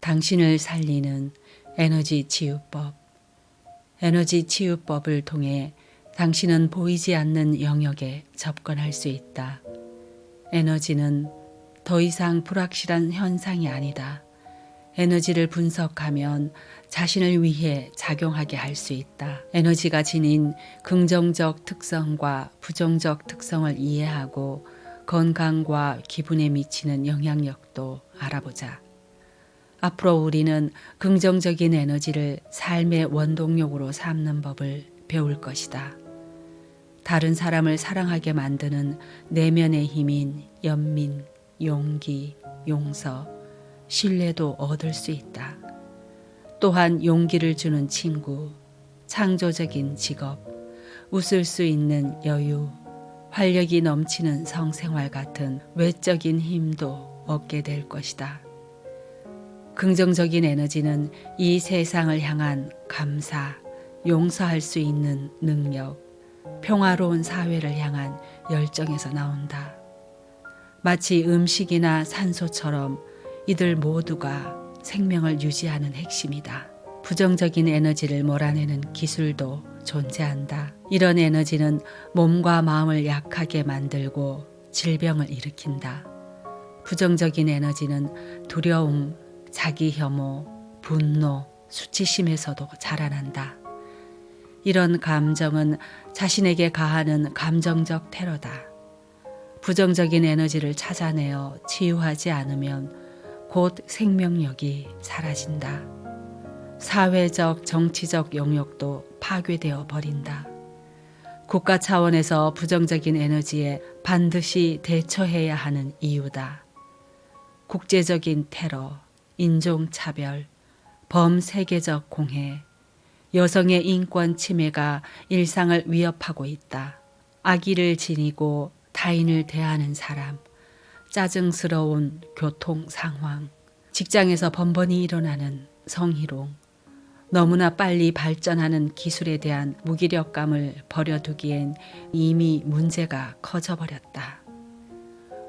당신을 살리는 에너지 치유법. 에너지 치유법을 통해 당신은 보이지 않는 영역에 접근할 수 있다. 에너지는 더 이상 불확실한 현상이 아니다. 에너지를 분석하면 자신을 위해 작용하게 할 수 있다. 에너지가 지닌 긍정적 특성과 부정적 특성을 이해하고 건강과 기분에 미치는 영향력도 알아보자. 앞으로 우리는 긍정적인 에너지를 삶의 원동력으로 삼는 법을 배울 것이다. 다른 사람을 사랑하게 만드는 내면의 힘인 연민, 용기, 용서, 신뢰도 얻을 수 있다. 또한 용기를 주는 친구, 창조적인 직업, 웃을 수 있는 여유, 활력이 넘치는 성생활 같은 외적인 힘도 얻게 될 것이다. 긍정적인 에너지는 이 세상을 향한 감사, 용서할 수 있는 능력, 평화로운 사회를 향한 열정에서 나온다. 마치 음식이나 산소처럼 이들 모두가 생명을 유지하는 핵심이다. 부정적인 에너지를 몰아내는 기술도 존재한다. 이런 에너지는 몸과 마음을 약하게 만들고 질병을 일으킨다. 부정적인 에너지는 두려움, 자기 혐오, 분노, 수치심에서도 자라난다. 이런 감정은 자신에게 가하는 감정적 테러다. 부정적인 에너지를 찾아내어 치유하지 않으면 곧 생명력이 사라진다. 사회적, 정치적 영역도 파괴되어 버린다. 국가 차원에서 부정적인 에너지에 반드시 대처해야 하는 이유다. 국제적인 테러, 인종차별, 범세계적 공해, 여성의 인권 침해가 일상을 위협하고 있다. 악의를 지니고 타인을 대하는 사람, 짜증스러운 교통 상황, 직장에서 번번이 일어나는 성희롱, 너무나 빨리 발전하는 기술에 대한 무기력감을 버려두기엔 이미 문제가 커져버렸다.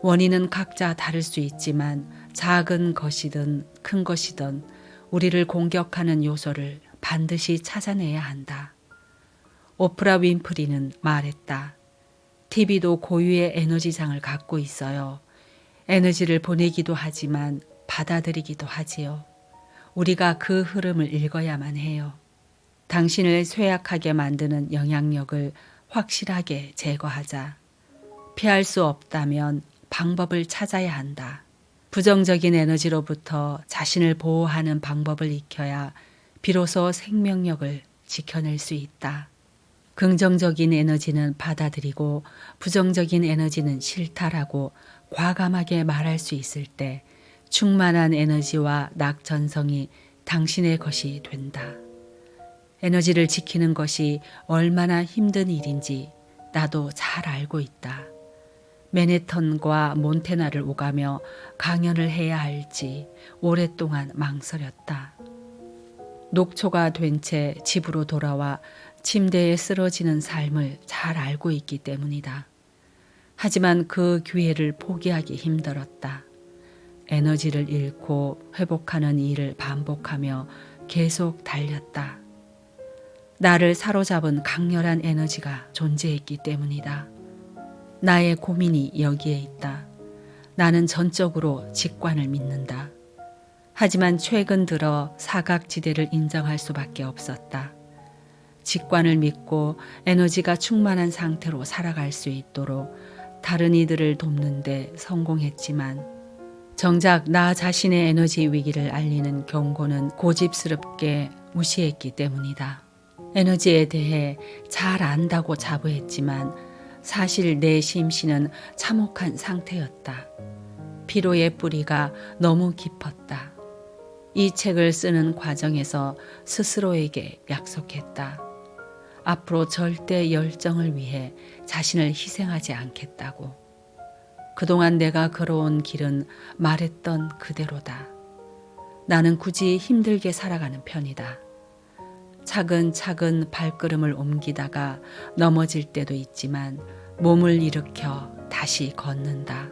원인은 각자 다를 수 있지만 작은 것이든 큰 것이든 우리를 공격하는 요소를 반드시 찾아내야 한다. 오프라 윈프리는 말했다. TV도 고유의 에너지장을 갖고 있어요. 에너지를 보내기도 하지만 받아들이기도 하지요. 우리가 그 흐름을 읽어야만 해요. 당신을 쇠약하게 만드는 영향력을 확실하게 제거하자. 피할 수 없다면 방법을 찾아야 한다. 부정적인 에너지로부터 자신을 보호하는 방법을 익혀야 비로소 생명력을 지켜낼 수 있다. 긍정적인 에너지는 받아들이고 부정적인 에너지는 싫다라고 과감하게 말할 수 있을 때 충만한 에너지와 낙천성이 당신의 것이 된다. 에너지를 지키는 것이 얼마나 힘든 일인지 나도 잘 알고 있다. 맨해튼과 몬태나를 오가며 강연을 해야 할지 오랫동안 망설였다. 녹초가 된 채 집으로 돌아와 침대에 쓰러지는 삶을 잘 알고 있기 때문이다. 하지만 그 기회를 포기하기 힘들었다. 에너지를 잃고 회복하는 일을 반복하며 계속 달렸다. 나를 사로잡은 강렬한 에너지가 존재했기 때문이다. 나의 고민이 여기에 있다. 나는 전적으로 직관을 믿는다. 하지만 최근 들어 사각지대를 인정할 수밖에 없었다. 직관을 믿고 에너지가 충만한 상태로 살아갈 수 있도록 다른 이들을 돕는 데 성공했지만 정작 나 자신의 에너지 위기를 알리는 경고는 고집스럽게 무시했기 때문이다. 에너지에 대해 잘 안다고 자부했지만 사실 내 심신은 참혹한 상태였다. 피로의 뿌리가 너무 깊었다. 이 책을 쓰는 과정에서 스스로에게 약속했다. 앞으로 절대 열정을 위해 자신을 희생하지 않겠다고. 그동안 내가 걸어온 길은 말했던 그대로다. 나는 굳이 힘들게 살아가는 편이다. 차근차근 발걸음을 옮기다가 넘어질 때도 있지만 몸을 일으켜 다시 걷는다.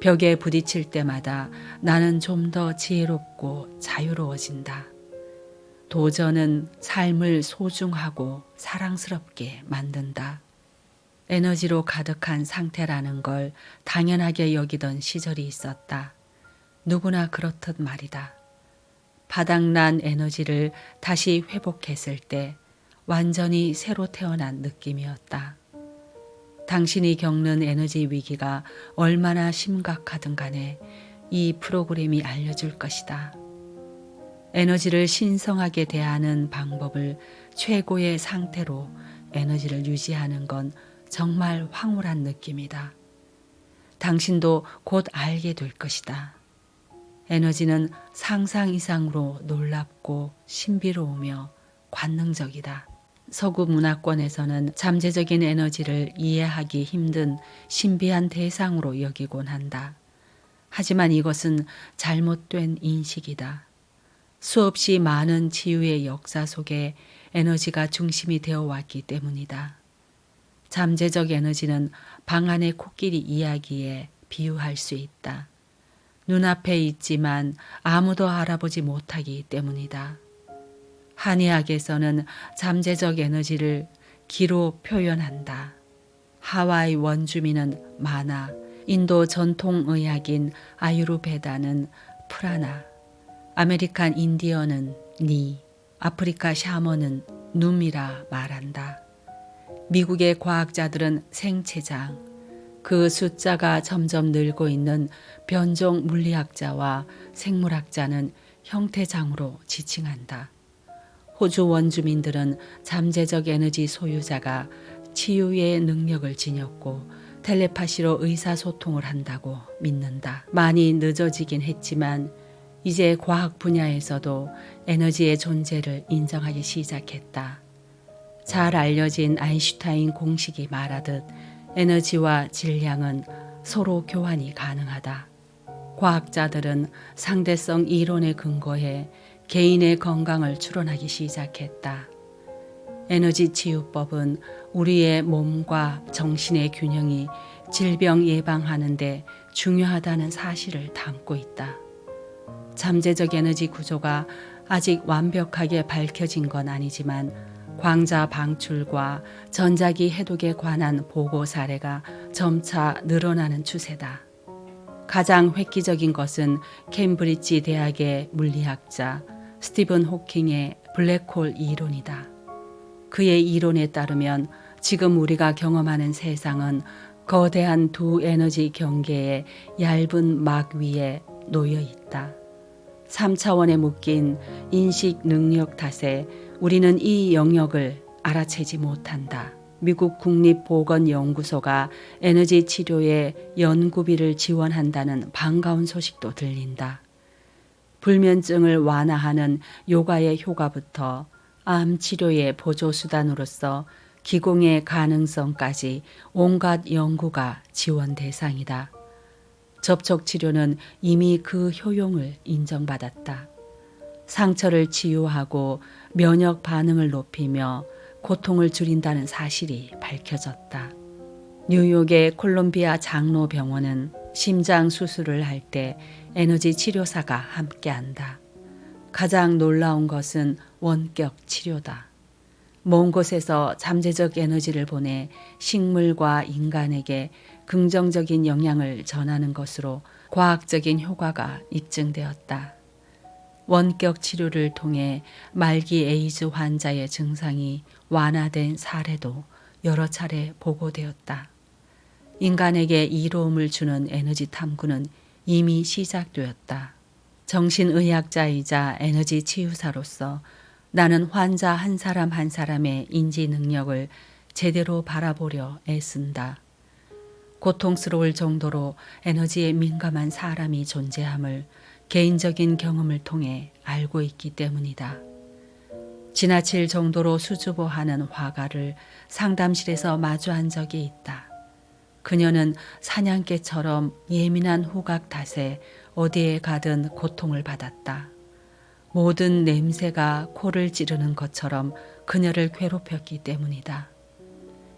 벽에 부딪힐 때마다 나는 좀 더 지혜롭고 자유로워진다. 도전은 삶을 소중하고 사랑스럽게 만든다. 에너지로 가득한 상태라는 걸 당연하게 여기던 시절이 있었다. 누구나 그렇듯 말이다. 바닥난 에너지를 다시 회복했을 때 완전히 새로 태어난 느낌이었다. 당신이 겪는 에너지 위기가 얼마나 심각하든 간에 이 프로그램이 알려줄 것이다. 에너지를 신성하게 대하는 방법을 최고의 상태로 에너지를 유지하는 건 정말 황홀한 느낌이다. 당신도 곧 알게 될 것이다. 에너지는 상상 이상으로 놀랍고 신비로우며 관능적이다. 서구 문화권에서는 잠재적인 에너지를 이해하기 힘든 신비한 대상으로 여기곤 한다. 하지만 이것은 잘못된 인식이다. 수없이 많은 치유의 역사 속에 에너지가 중심이 되어 왔기 때문이다. 잠재적 에너지는 방 안의 코끼리 이야기에 비유할 수 있다. 눈앞에 있지만 아무도 알아보지 못하기 때문이다. 한의학에서는 잠재적 에너지를 기로 표현한다. 하와이 원주민은 마나, 인도 전통의학인 아유르베다는 프라나, 아메리칸 인디언은 니, 아프리카 샤먼은 눔이라 말한다. 미국의 과학자들은 생체장, 그 숫자가 점점 늘고 있는 변종 물리학자와 생물학자는 형태장으로 지칭한다. 호주 원주민들은 잠재적 에너지 소유자가 치유의 능력을 지녔고 텔레파시로 의사소통을 한다고 믿는다. 많이 늦어지긴 했지만 이제 과학 분야에서도 에너지의 존재를 인정하기 시작했다. 잘 알려진 아인슈타인 공식이 말하듯 에너지와 질량은 서로 교환이 가능하다. 과학자들은 상대성 이론에 근거해 개인의 건강을 추론하기 시작했다. 에너지 치유법은 우리의 몸과 정신의 균형이 질병 예방하는 데 중요하다는 사실을 담고 있다. 잠재적 에너지 구조가 아직 완벽하게 밝혀진 건 아니지만 광자 방출과 전자기 해독에 관한 보고 사례가 점차 늘어나는 추세다. 가장 획기적인 것은 캠브리지 대학의 물리학자 스티븐 호킹의 블랙홀 이론이다. 그의 이론에 따르면 지금 우리가 경험하는 세상은 거대한 두 에너지 경계의 얇은 막 위에 놓여 있다. 3차원에 묶인 인식 능력 탓에 우리는 이 영역을 알아채지 못한다. 미국 국립보건연구소가 에너지 치료에 연구비를 지원한다는 반가운 소식도 들린다. 불면증을 완화하는 요가의 효과부터 암 치료의 보조수단으로서 기공의 가능성까지 온갖 연구가 지원 대상이다. 접촉 치료는 이미 그 효용을 인정받았다. 상처를 치유하고 면역 반응을 높이며 고통을 줄인다는 사실이 밝혀졌다. 뉴욕의 콜롬비아 장로병원은 심장 수술을 할 때 에너지 치료사가 함께한다. 가장 놀라운 것은 원격 치료다. 먼 곳에서 잠재적 에너지를 보내 식물과 인간에게 긍정적인 영향을 전하는 것으로 과학적인 효과가 입증되었다. 원격 치료를 통해 말기 에이즈 환자의 증상이 완화된 사례도 여러 차례 보고되었다. 인간에게 이로움을 주는 에너지 탐구는 이미 시작되었다. 정신의학자이자 에너지 치유사로서 나는 환자 한 사람 한 사람의 인지 능력을 제대로 바라보려 애쓴다. 고통스러울 정도로 에너지에 민감한 사람이 존재함을 개인적인 경험을 통해 알고 있기 때문이다. 지나칠 정도로 수줍어하는 화가를 상담실에서 마주한 적이 있다. 그녀는 사냥개처럼 예민한 후각 탓에 어디에 가든 고통을 받았다. 모든 냄새가 코를 찌르는 것처럼 그녀를 괴롭혔기 때문이다.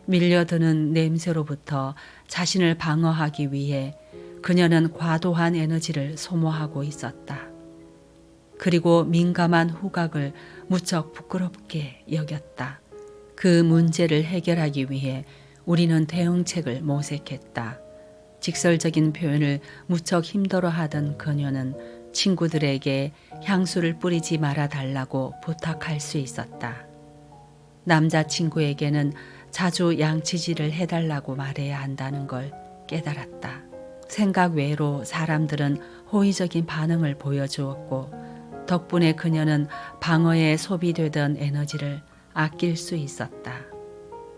밀려드는 냄새로부터 자신을 방어하기 위해 그녀는 과도한 에너지를 소모하고 있었다. 그리고 민감한 후각을 무척 부끄럽게 여겼다. 그 문제를 해결하기 위해 우리는 대응책을 모색했다. 직설적인 표현을 무척 힘들어하던 그녀는 친구들에게 향수를 뿌리지 말아 달라고 부탁할 수 있었다. 남자친구에게는 자주 양치질을 해달라고 말해야 한다는 걸 깨달았다. 생각 외로 사람들은 호의적인 반응을 보여주었고 덕분에 그녀는 방어에 소비되던 에너지를 아낄 수 있었다.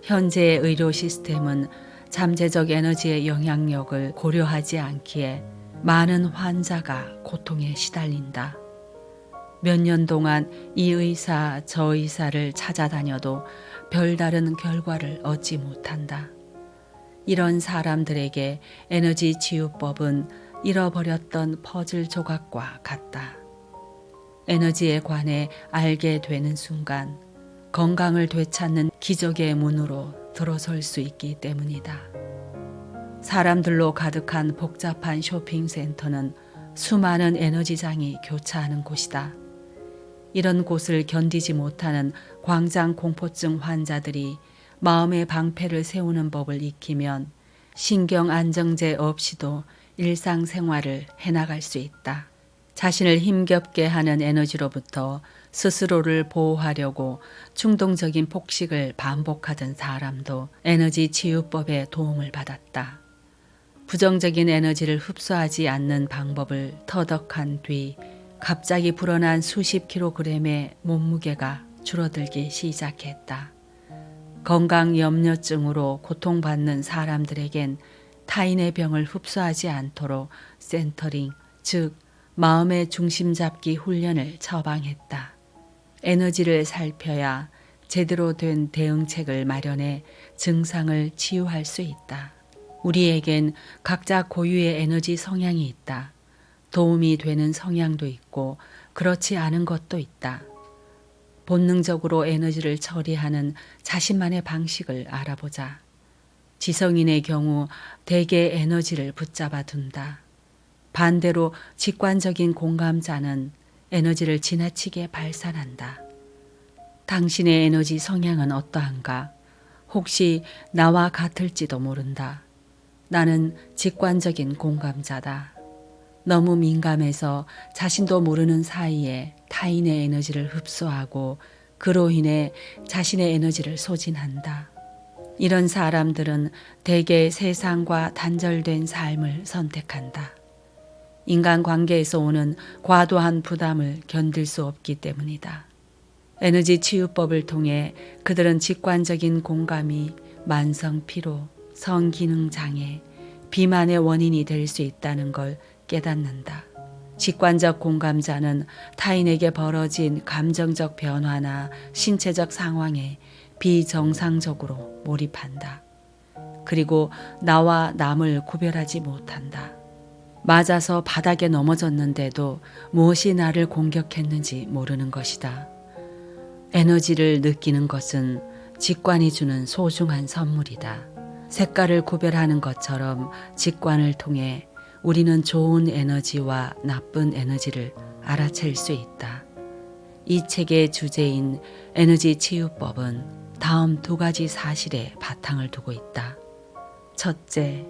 현재의 의료 시스템은 잠재적 에너지의 영향력을 고려하지 않기에 많은 환자가 고통에 시달린다. 몇 년 동안 이 의사 저 의사를 찾아다녀도 별다른 결과를 얻지 못한다. 이런 사람들에게 에너지 치유법은 잃어버렸던 퍼즐 조각과 같다. 에너지에 관해 알게 되는 순간 건강을 되찾는 기적의 문으로 들어설 수 있기 때문이다. 사람들로 가득한 복잡한 쇼핑센터는 수많은 에너지장이 교차하는 곳이다. 이런 곳을 견디지 못하는 광장 공포증 환자들이 마음의 방패를 세우는 법을 익히면 신경 안정제 없이도 일상생활을 해나갈 수 있다. 자신을 힘겹게 하는 에너지로부터 스스로를 보호하려고 충동적인 폭식을 반복하던 사람도 에너지 치유법의 도움을 받았다. 부정적인 에너지를 흡수하지 않는 방법을 터득한 뒤 갑자기 불어난 수십 킬로그램의 몸무게가 줄어들기 시작했다. 건강 염려증으로 고통받는 사람들에겐 타인의 병을 흡수하지 않도록 센터링, 즉 마음의 중심 잡기 훈련을 처방했다. 에너지를 살펴야 제대로 된 대응책을 마련해 증상을 치유할 수 있다. 우리에겐 각자 고유의 에너지 성향이 있다. 도움이 되는 성향도 있고 그렇지 않은 것도 있다. 본능적으로 에너지를 처리하는 자신만의 방식을 알아보자. 지성인의 경우 대개 에너지를 붙잡아 둔다. 반대로 직관적인 공감자는 에너지를 지나치게 발산한다. 당신의 에너지 성향은 어떠한가? 혹시 나와 같을지도 모른다. 나는 직관적인 공감자다. 너무 민감해서 자신도 모르는 사이에 타인의 에너지를 흡수하고 그로 인해 자신의 에너지를 소진한다. 이런 사람들은 대개 세상과 단절된 삶을 선택한다. 인간관계에서 오는 과도한 부담을 견딜 수 없기 때문이다. 에너지 치유법을 통해 그들은 직관적인 공감이 만성 피로, 성기능 장애, 비만의 원인이 될 수 있다는 걸 깨닫는다. 직관적 공감자는 타인에게 벌어진 감정적 변화나 신체적 상황에 비정상적으로 몰입한다. 그리고 나와 남을 구별하지 못한다. 맞아서 바닥에 넘어졌는데도 무엇이 나를 공격했는지 모르는 것이다. 에너지를 느끼는 것은 직관이 주는 소중한 선물이다. 색깔을 구별하는 것처럼 직관을 통해 우리는 좋은 에너지와 나쁜 에너지를 알아챌 수 있다. 이 책의 주제인 에너지 치유법은 다음 두 가지 사실에 바탕을 두고 있다. 첫째,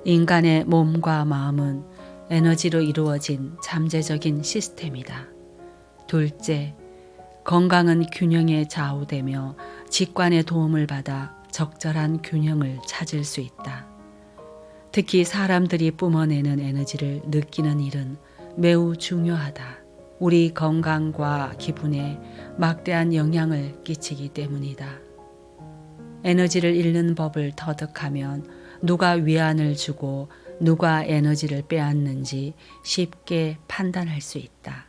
인간의 몸과 마음은 에너지로 이루어진 잠재적인 시스템이다. 둘째, 건강은 균형에 좌우되며 직관의 도움을 받아 적절한 균형을 찾을 수 있다. 특히 사람들이 뿜어내는 에너지를 느끼는 일은 매우 중요하다. 우리 건강과 기분에 막대한 영향을 끼치기 때문이다. 에너지를 잃는 법을 터득하면 누가 위안을 주고 누가 에너지를 빼앗는지 쉽게 판단할 수 있다.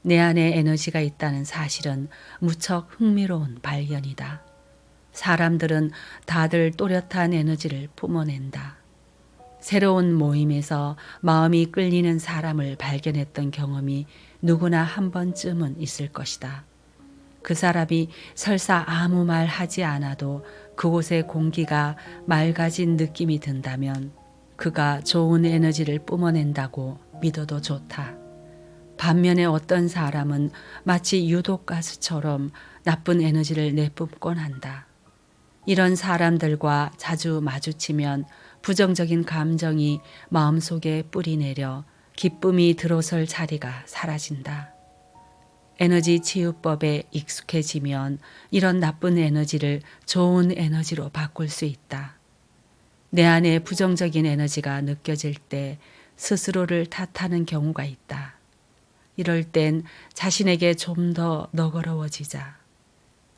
내 안에 에너지가 있다는 사실은 무척 흥미로운 발견이다. 사람들은 다들 또렷한 에너지를 뿜어낸다. 새로운 모임에서 마음이 끌리는 사람을 발견했던 경험이 누구나 한 번쯤은 있을 것이다. 그 사람이 설사 아무 말 하지 않아도 그곳의 공기가 맑아진 느낌이 든다면 그가 좋은 에너지를 뿜어낸다고 믿어도 좋다. 반면에 어떤 사람은 마치 유독가스처럼 나쁜 에너지를 내뿜곤 한다. 이런 사람들과 자주 마주치면 부정적인 감정이 마음속에 뿌리내려 기쁨이 들어설 자리가 사라진다. 에너지 치유법에 익숙해지면 이런 나쁜 에너지를 좋은 에너지로 바꿀 수 있다. 내 안에 부정적인 에너지가 느껴질 때 스스로를 탓하는 경우가 있다. 이럴 땐 자신에게 좀 더 너그러워지자.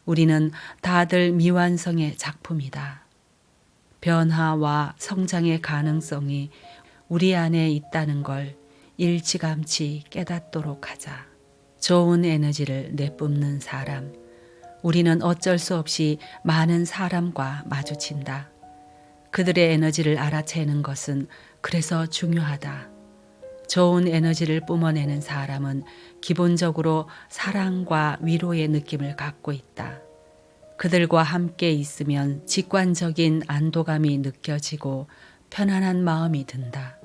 우리는 다들 미완성의 작품이다. 변화와 성장의 가능성이 우리 안에 있다는 걸 일찌감치 깨닫도록 하자. 좋은 에너지를 내뿜는 사람. 우리는 어쩔 수 없이 많은 사람과 마주친다. 그들의 에너지를 알아채는 것은 그래서 중요하다. 좋은 에너지를 뿜어내는 사람은 기본적으로 사랑과 위로의 느낌을 갖고 있다. 그들과 함께 있으면 직관적인 안도감이 느껴지고 편안한 마음이 든다.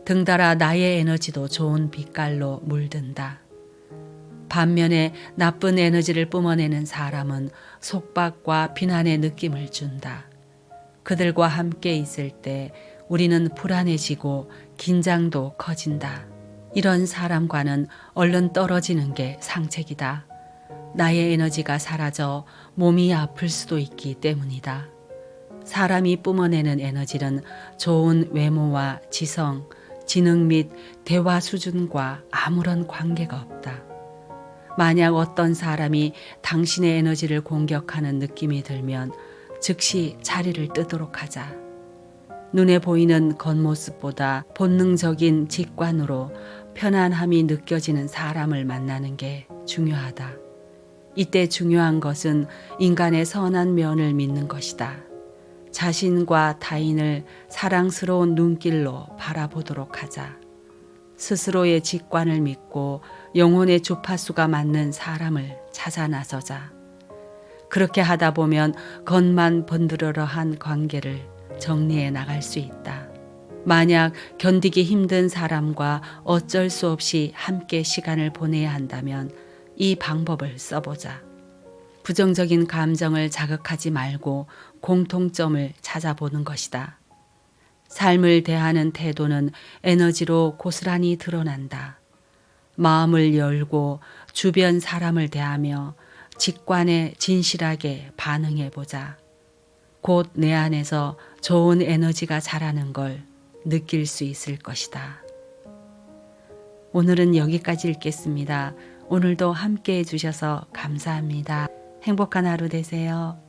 등달아 나의 에너지도 좋은 빛깔로 물든다. 반면에 나쁜 에너지를 뿜어내는 사람은 속박과 비난의 느낌을 준다. 그들과 함께 있을 때 우리는 불안해지고 긴장도 커진다. 이런 사람과는 얼른 떨어지는 게 상책이다. 나의 에너지가 사라져 몸이 아플 수도 있기 때문이다. 사람이 뿜어내는 에너지는 좋은 외모와 지성, 지능 및 대화 수준과 아무런 관계가 없다. 만약 어떤 사람이 당신의 에너지를 공격하는 느낌이 들면 즉시 자리를 뜨도록 하자. 눈에 보이는 겉모습보다 본능적인 직관으로 편안함이 느껴지는 사람을 만나는 게 중요하다. 이때 중요한 것은 인간의 선한 면을 믿는 것이다. 자신과 타인을 사랑스러운 눈길로 바라보도록 하자. 스스로의 직관을 믿고 영혼의 주파수가 맞는 사람을 찾아 나서자. 그렇게 하다 보면 겉만 번드러러한 관계를 정리해 나갈 수 있다. 만약 견디기 힘든 사람과 어쩔 수 없이 함께 시간을 보내야 한다면 이 방법을 써보자. 부정적인 감정을 자극하지 말고 공통점을 찾아보는 것이다. 삶을 대하는 태도는 에너지로 고스란히 드러난다. 마음을 열고 주변 사람을 대하며 직관에 진실하게 반응해보자. 곧 내 안에서 좋은 에너지가 자라는 걸 느낄 수 있을 것이다. 오늘은 여기까지 읽겠습니다. 오늘도 함께 해주셔서 감사합니다. 행복한 하루 되세요.